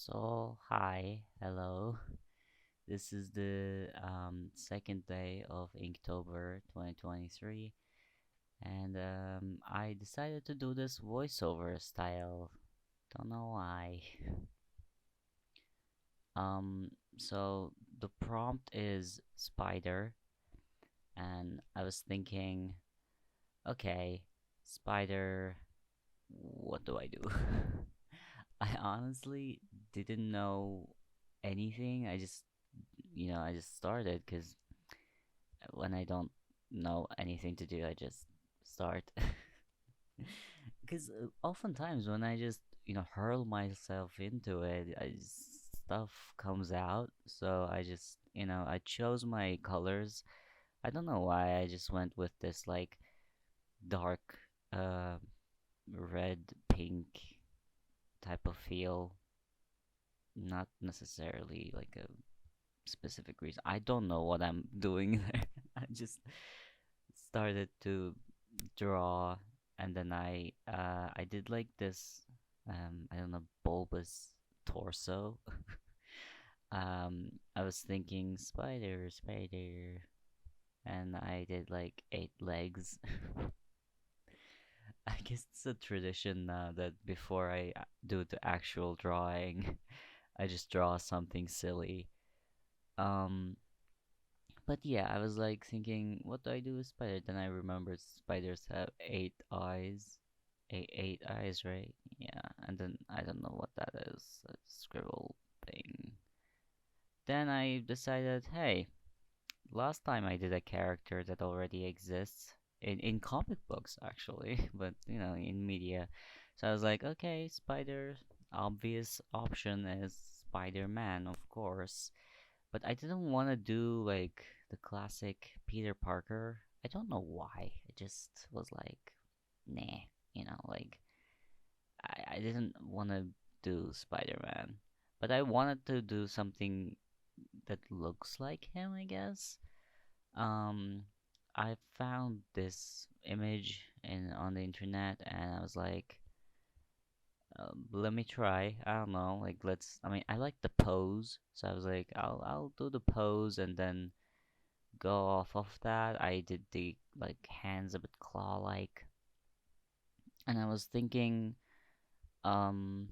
So, hi, hello. This is the second day of Inktober 2023, and I decided to do this voiceover style. Don't know why. So the prompt is spider, and I was thinking, okay, spider, what do I do? I honestly didn't know anything. I just started because when I don't know anything to do, I just start. Because oftentimes when I just, hurl myself into it, stuff comes out. So I just, I chose my colors. I don't know why I just went with this like dark, uh, red, pink type of feel. Not necessarily like a specific reason. I don't know what I'm doing there. I just started to draw, and then I did like this I don't know, bulbous torso. I was thinking spider, spider, and I did like 8 legs. I guess it's a tradition now that before I do the actual drawing, I just draw something silly. Um, But yeah, I was like thinking, what do I do with spider? Then I remembered spiders have 8 eyes. Eight eyes, right? Yeah, and then I don't know what that is. A scribble thing. Then I decided, hey, last time I did a character that already exists in comic books actually, but in media. So I was like, okay, spider, obvious option is Spider-Man, of course. But I didn't want to do like the classic Peter Parker. I don't know why. I just was like, nah, like I didn't want to do Spider-Man. But I wanted to do something that looks like him, I guess. Um, I found this image on the internet and I was like, let me try. I don't know, like I mean, I like the pose, so I was like, I'll do the pose and then go off of that. I did the like hands a bit claw-like, and I was thinking, um,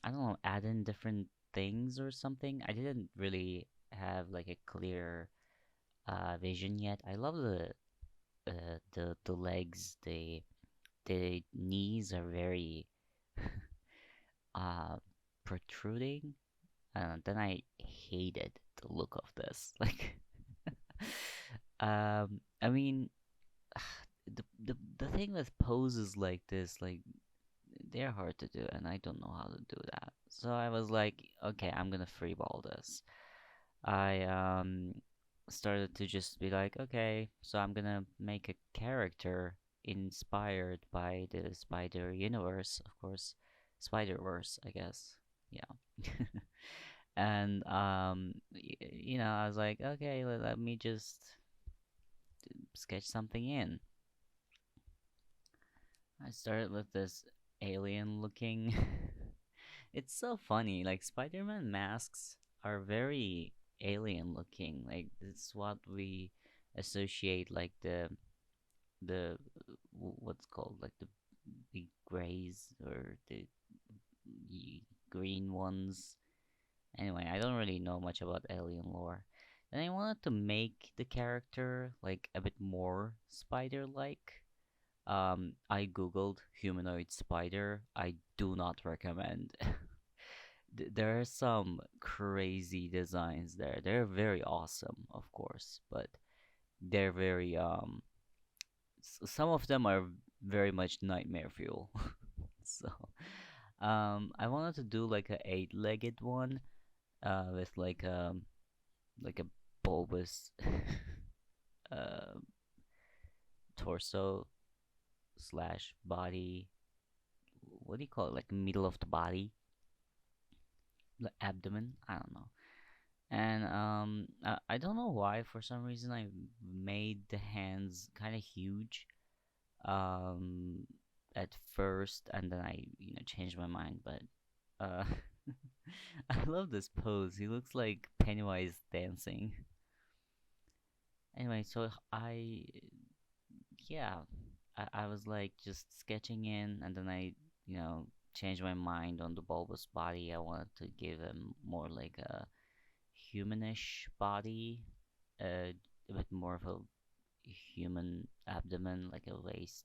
I don't know, add in different things or something. I didn't really have like a clear vision yet. I love the legs. The knees are very uh protruding. Then I hated the look of this. Like, I mean, the thing with poses like this, like they're hard to do, and I don't know how to do that. So I was like, okay, I'm gonna freeball this. I started to just be like, okay, so I'm gonna make a character inspired by the Spider Universe, of course, Spider-Verse, I guess. Yeah. And I was like, okay, let me just sketch something in. I started with this alien looking. It's so funny. Like Spider-Man masks are very alien looking. Like it's what we associate like the what's called like the big grays or the green ones. Anyway, I don't really know much about alien lore. And I wanted to make the character like a bit more spider-like. I googled humanoid spider. I do not recommend. There are some crazy designs there. They're very awesome, of course, but they're very some of them are very much nightmare fuel. So, I wanted to do like a eight-legged one, with like a bulbous uh torso slash body. What do you call it? Like middle of the body, the abdomen. I don't know. And I don't know why. For some reason, I made the hands kind of huge. Um, at first, and then I changed my mind. But uh, I love this pose. He looks like Pennywise dancing. Anyway, so yeah, I was like just sketching in, and then you know, changed my mind on the bulbous body. I wanted to give him more like a humanish body, a bit more of a human abdomen, like a waist.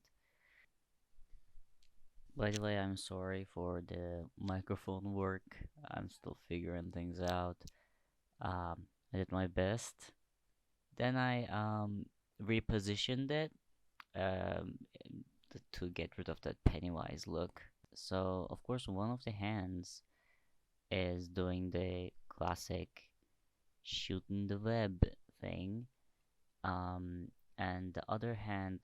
By the way, I'm sorry for the microphone work. I'm still figuring things out. I did my best. Then I repositioned it um, to get rid of that Pennywise look. So, of course, one of the hands is doing the classic shooting the web thing, um, and the other hand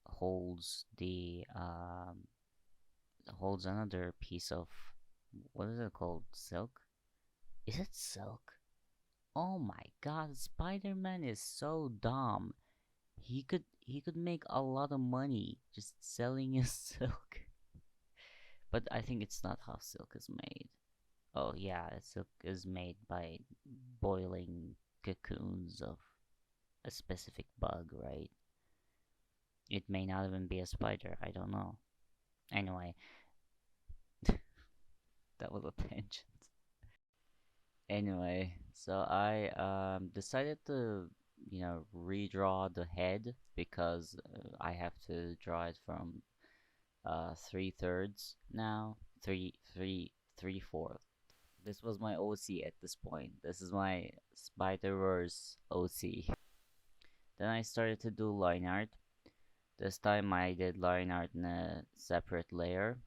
holds the holds another piece of, what is it called? Silk? Is it silk? Oh my god, Spider-Man is so dumb. He could make a lot of money just selling his silk. But I think it's not how silk is made. Oh yeah, silk is made by boiling cocoons of a specific bug, right? It may not even be a spider, I don't know. Anyway, that was a tangent. Anyway, so I decided to, redraw the head because I have to draw it from 3/3 now. Three fourth. This was my OC at this point. This is my Spider-Verse OC. Then I started to do line art. This time I did line art in a separate layer.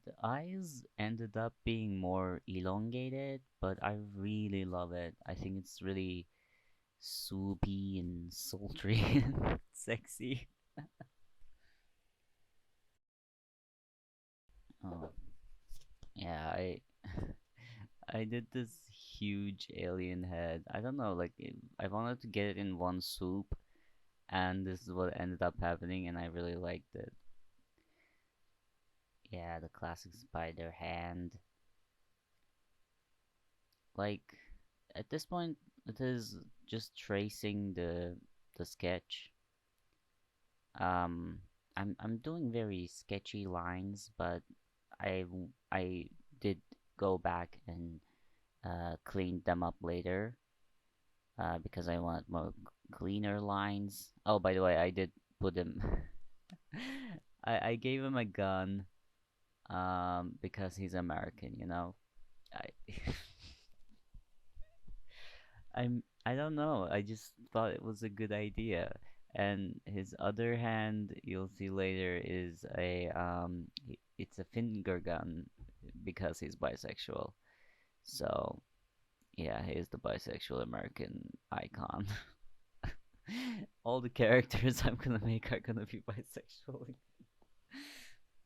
The eyes ended up being more elongated, but I really love it. I think it's really soupy and sultry and sexy. Oh, yeah, I did this huge alien head. I don't know, like I wanted to get it in one swoop, and this is what ended up happening, and I really liked it. Yeah, the classic spider hand. Like at this point, it is just tracing the sketch. Um, I'm doing very sketchy lines, but I did go back and clean them up later because I want more cleaner lines. Oh, by the way, I did put him. I gave him a gun because he's American, you know. I I don't know. I just thought it was a good idea. And his other hand, you'll see later, is it's a finger gun because he's bisexual. So yeah, he is the bisexual American icon. All the characters I'm gonna make are gonna be bisexual.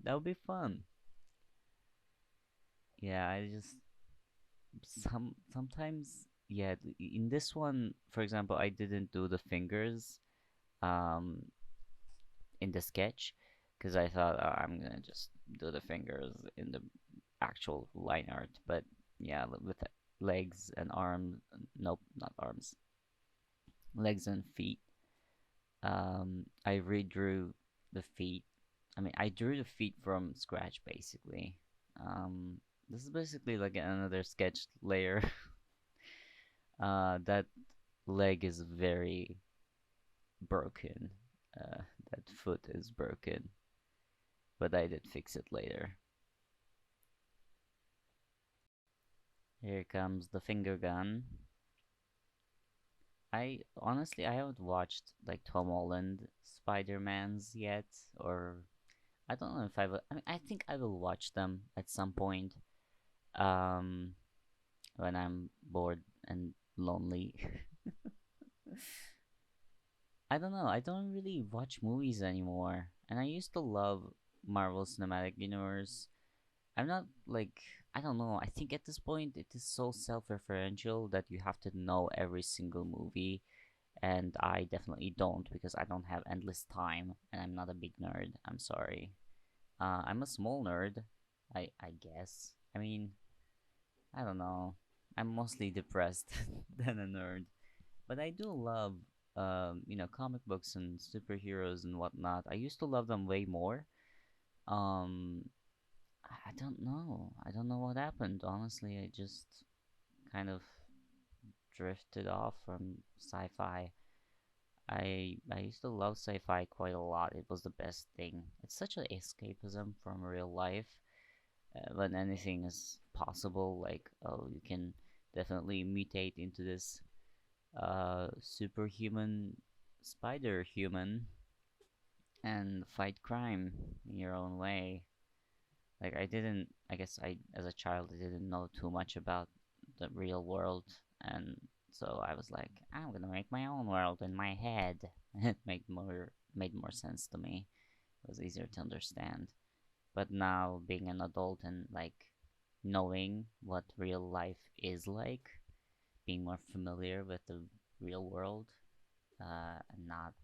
That'll be fun. Yeah, I just sometimes yeah, in this one, for example, I didn't do the fingers um in the sketch because I thought, oh, I'm gonna just do the fingers in the actual line art. But yeah, with legs and arms, nope, not arms, legs and feet. I redrew the feet. I mean, I drew the feet from scratch basically. This is basically like another sketch layer. That leg is very broken. Uh, that foot is broken, but I did fix it later. Here comes the finger gun. I haven't watched like Tom Holland Spider-Mans yet, or I don't know if I will. I mean, I think I will watch them at some point. Um, when I'm bored and lonely. I don't know. I don't really watch movies anymore, and I used to love Marvel Cinematic Universe. I'm not like, I don't know. I think at this point it is so self-referential that you have to know every single movie, and I definitely don't because I don't have endless time, and I'm not a big nerd. I'm sorry. I'm a small nerd, I guess. I mean, I don't know. I'm mostly depressed than a nerd. But I do love, comic books and superheroes and whatnot. I used to love them way more. Um, I don't know. I don't know what happened. Honestly, I just kind of drifted off from sci-fi. I used to love sci-fi quite a lot. It was the best thing. It's such an escapism from real life. When anything is possible, like, oh, you can definitely mutate into this superhuman spider human and fight crime in your own way. Like, I guess as a child, I didn't know too much about the real world, and so I was like, I'm gonna make my own world in my head. It made more sense to me. It was easier to understand. But now, being an adult and like knowing what real life is like, being more familiar with the real world, and not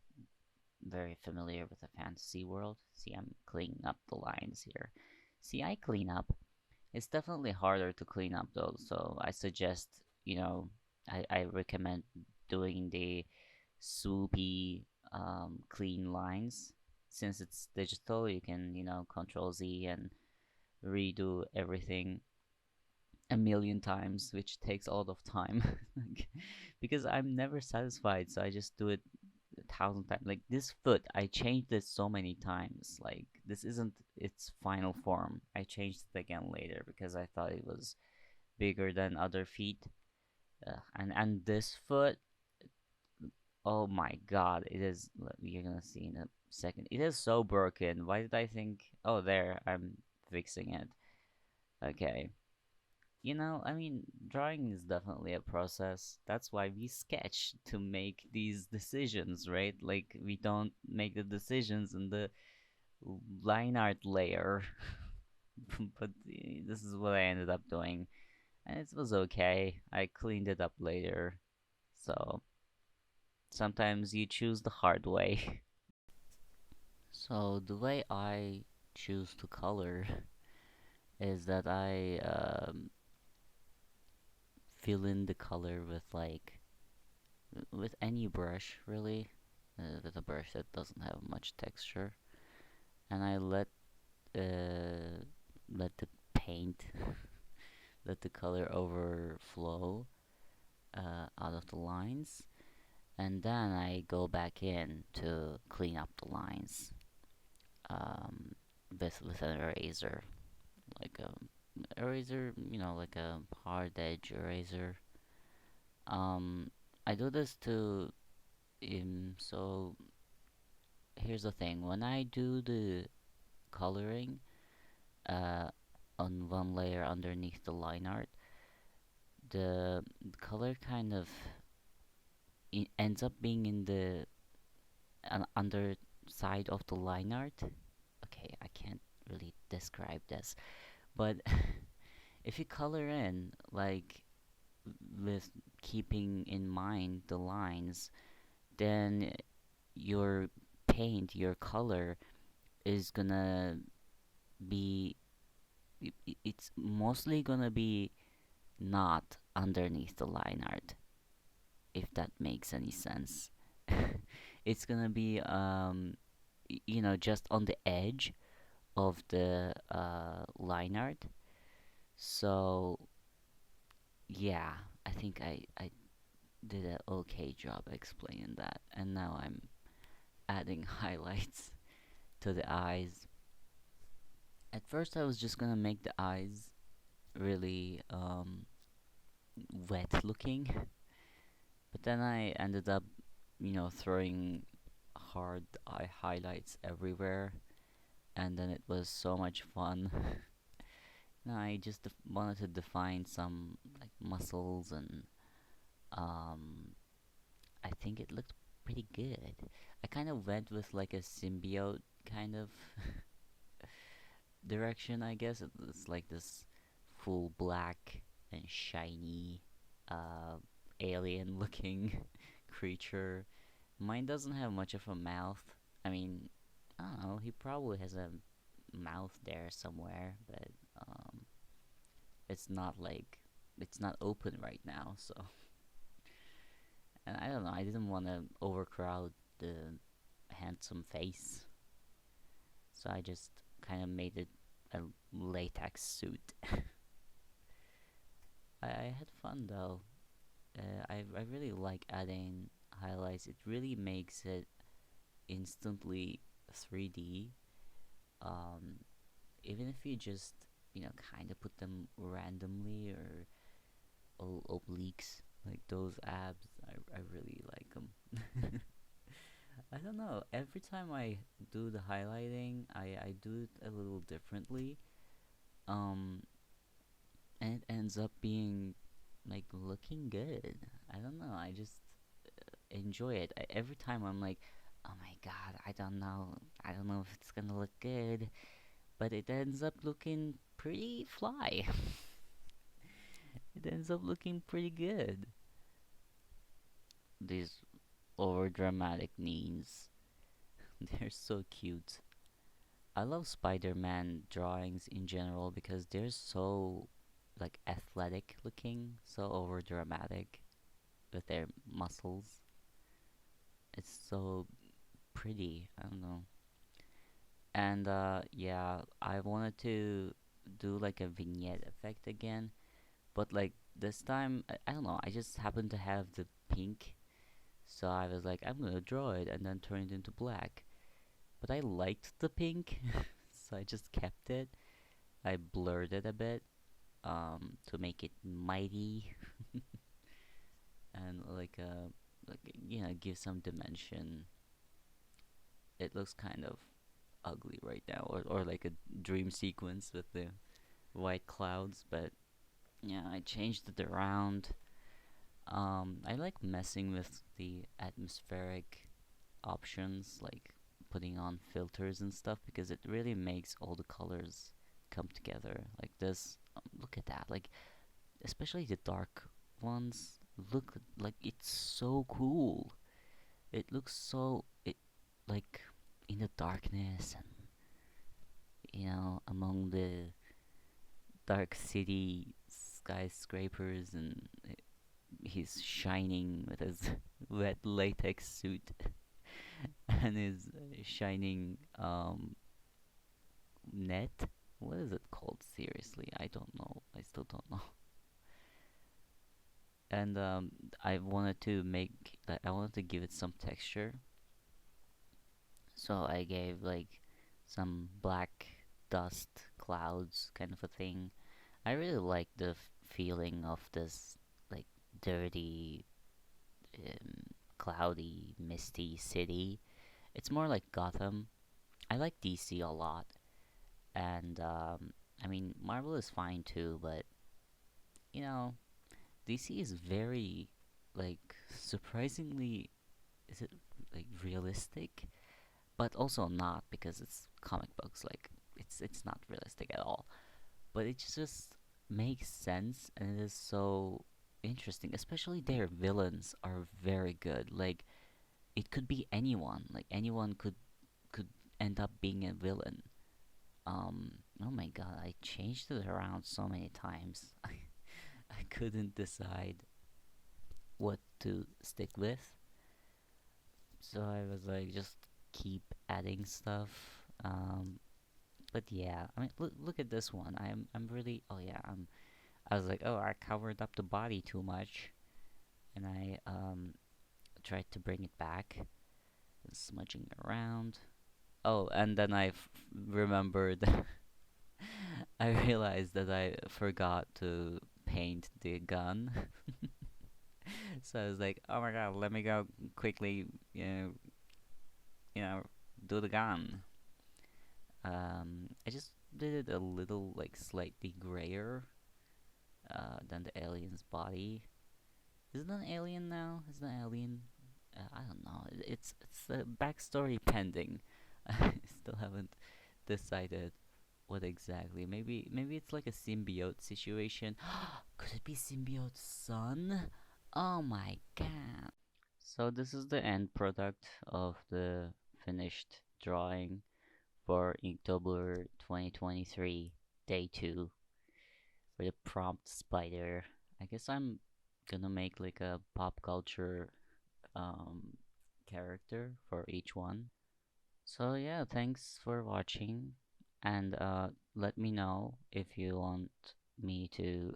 very familiar with the fantasy world. See, I'm cleaning up the lines here. See, I clean up. It's definitely harder to clean up though, so I suggest, you know, I recommend doing the swoopy, clean lines. Since it's digital, you can, Control Z and redo everything a million times, which takes a lot of time. Because I'm never satisfied, so I just do it a thousand times. Like this foot, I changed it so many times. Like this isn't its final form. I changed it again later because I thought it was bigger than other feet. And this foot, oh my god, it is. You're gonna see in a second. It is so broken. Why did I think? Oh, there, I'm fixing it. Okay. I mean, drawing is definitely a process. That's why we sketch to make these decisions, right? Like, we don't make the decisions in the line art layer. But this is what I ended up doing. And it was okay. I cleaned it up later. So, sometimes you choose the hard way. So, the way I choose to color is that I fill in the color with any brush really, with a brush that doesn't have much texture, and I uh, let the paint let the color overflow out of the lines, and then I go back in to clean up the lines um, with an eraser, like a eraser, like a hard edge eraser. Um, I do this to so here's the thing. When I do the coloring uh, on one layer underneath the line art, the color kind of ends up being in the underside of the line art. Okay, I can't really describe this, but if you color in like with keeping in mind the lines, then your paint, your color is gonna be it's mostly gonna be not underneath the line art, if that makes any sense. It's gonna be just on the edge of the line art. So yeah, I think I did an okay job explaining that, and now I'm adding highlights to the eyes. At first I was just gonna make the eyes really wet looking, but then I ended up, throwing hard eye highlights everywhere, and then it was so much fun. I just wanted to define some like muscles, and um, I think it looked pretty good. I kind of went with like a symbiote kind of direction, I guess. It's like this full black and shiny, uh, alien looking creature. Mine doesn't have much of a mouth. I mean, I don't know, he probably has a mouth there somewhere, but um, it's not like it's not open right now. So, and I don't know. I didn't want to overcrowd the handsome face, so I just kind of made it a latex suit. I had fun though. I really like adding highlights. It really makes it instantly 3D. Um, Even if you just kind of put them randomly or obliques like those abs, I really like them. I don't know. Every time I do the highlighting, I do it a little differently. Um, and it ends up being like looking good. I don't know. I just enjoy it. Every time I'm like, oh my god, I don't know. I don't know if it's gonna look good, but it ends up looking pretty fly. It ends up looking pretty good. These over dramatic knees, they're so cute. I love Spider-Man drawings in general because they're so like athletic looking, so over dramatic with their muscles. It's so pretty. I don't know. And yeah, I wanted to do like a vignette effect again, but like this time, I don't know. I just happened to have the pink, so I was like, I'm gonna draw it and then turn it into black. But I liked the pink, so I just kept it. I blurred it a bit, to make it mighty and like give some dimension. It looks kind of ugly right now, or like a dream sequence with the white clouds, but yeah, I changed it around. I like messing with the atmospheric options, like putting on filters and stuff, because it really makes all the colors come together. Like this, look at that. Like especially the dark ones look like it's so cool. It looks so it like in the darkness and among the dark city skyscrapers, and he's shining with his wet latex suit and his shining net. What is it called? Seriously, I don't know. I still don't know. And I wanted to give it some texture, so I gave like some black dust clouds kind of a thing. I really like the feeling of this like dirty, cloudy, misty city. It's more like Gotham. I like DC a lot, and I mean Marvel is fine too, but you know DC is very like surprisingly, is it like realistic, but also not because it's comic books. Like it's not realistic at all, but it just makes sense and it is so interesting. Especially their villains are very good. Like it could be anyone. Like anyone could end up being a villain. Oh my god, I changed it around so many times. I couldn't decide what to stick with. So I was like, just keep adding stuff. But yeah, I mean, look at this one. I'm really, oh yeah, I was like, oh, I covered up the body too much, and I tried to bring it back, smudging around. Oh, and then remembered. I realized that I forgot to paint the gun. So I was like, oh my god, let me go quickly, you know, do the gun. I just did it a little like slightly grayer than the alien's body. Is it an alien now? Is it an alien? I don't know. It's a backstory pending. I still haven't decided what exactly. Maybe it's like a symbiote situation. Could it be symbiote's son? Oh my god. So this is the end product of the finished drawing for Inktober 2023, day 2, for the prompt spider. I guess I'm gonna make like a pop culture um character for each one. So yeah, thanks for watching, and let me know if you want me to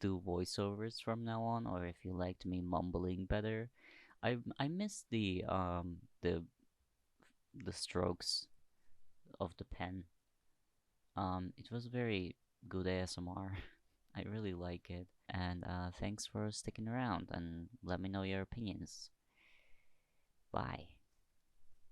do voiceovers from now on, or if you liked me mumbling better. I miss the strokes of the pen. It was very good ASMR. I really like it, and thanks for sticking around, and let me know your opinions. Bye.